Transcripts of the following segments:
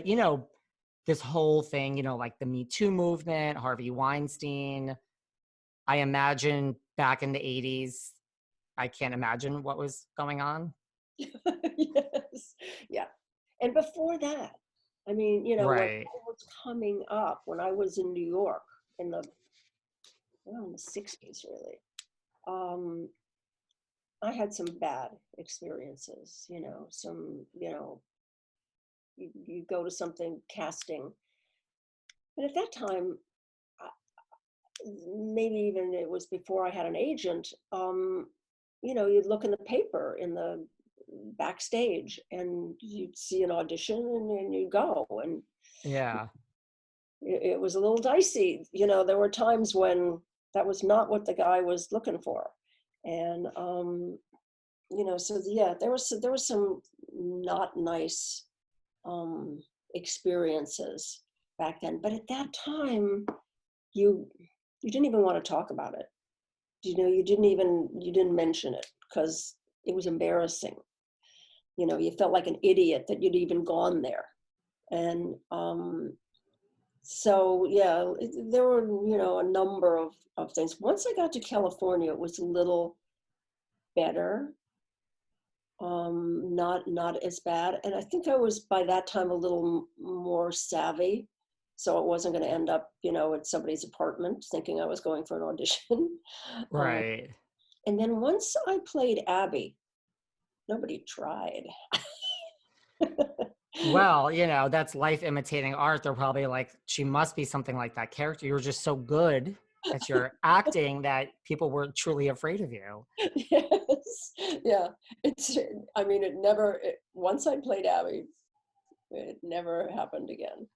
But, this whole thing, like the Me Too movement, Harvey Weinstein, I imagine back in the 80s, I can't imagine what was going on. Yes. Yeah. And before that, I mean, when Right. I was coming up, when I was in New York in the 60s, really, I had some bad experiences, you go to something casting. And at that time, maybe even it was before I had an agent, you'd look in the paper in the backstage and you'd see an audition and you'd go. And Yeah. it was a little dicey. There were times when that was not what the guy was looking for. And, so yeah, there was some not nice experiences back then. But at that time, you didn't even want to talk about it. You didn't mention it because it was embarrassing. You felt like an idiot that you'd even gone there. And so yeah, there were, a number of things. Once I got to California, it was a little better. Not as bad. And I think I was by that time a little more savvy. So it wasn't going to end up, at somebody's apartment thinking I was going for an audition. Um, Right. and then once I played Abby, nobody tried. Well, that's life imitating art. They're probably like, she must be something like that character. You were just so good at your acting that people were truly afraid of you. Yes. Yeah. Once I played Abby, it never happened again.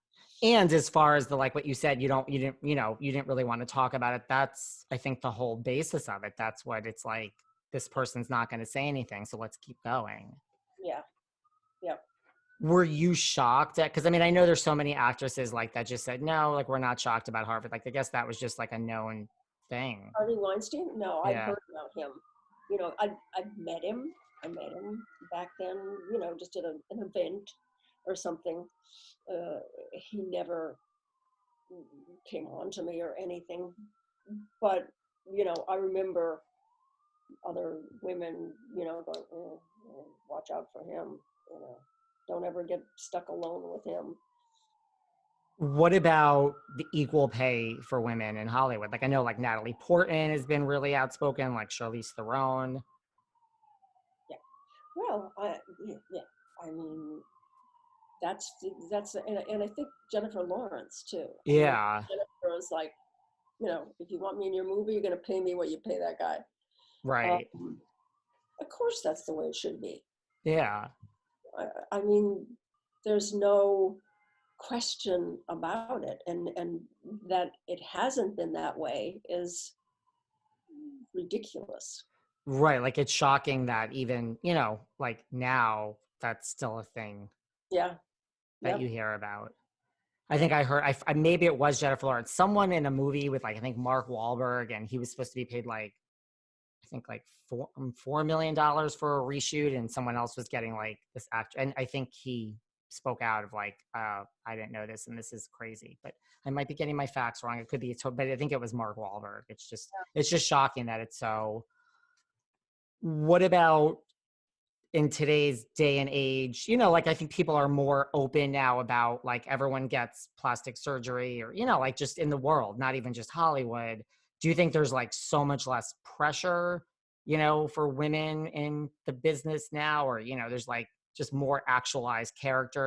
And as far as like what you said, you didn't really want to talk about it. That's, I think, the whole basis of it. That's what it's like. This person's not going to say anything, so let's keep going. Yeah. Yeah. Were you shocked at, because I know there's so many actresses like that just said, no, like, we're not shocked about Harvard. Like, I guess that was just like a known thing. Harvey Weinstein? No, I'd Yeah. heard about him. I'd met him. I met him back then, just at an event or something. He never came on to me or anything. But, I remember other women, going, watch out for him, don't ever get stuck alone with him. What about the equal pay for women in Hollywood? Like, I know like Natalie Portman has been really outspoken, like Charlize Theron. Yeah. Well, yeah. I mean, that's and I think Jennifer Lawrence too. Yeah. Jennifer was like, if you want me in your movie, you're going to pay me what you pay that guy. Right. Of course, that's the way it should be. Yeah. I mean, there's no question about it, and that it hasn't been that way is ridiculous. Right. Like, it's shocking that even, like now that's still a thing Yeah. that Yep. you hear about. I think I heard, maybe it was Jennifer Lawrence, someone in a movie with like, I think Mark Wahlberg, and he was supposed to be paid like, I think like $4 million for a reshoot, and someone else was getting like this actor. And I think he spoke out of like, I didn't know this, and this is crazy, but I might be getting my facts wrong. It could be, but I think it was Mark Wahlberg. It's just shocking that it's so. What about in today's day and age, like, I think people are more open now about like everyone gets plastic surgery, or, like, just in the world, not even just Hollywood. Do you think there's like so much less pressure, for women in the business now, or, there's like just more actualized characters?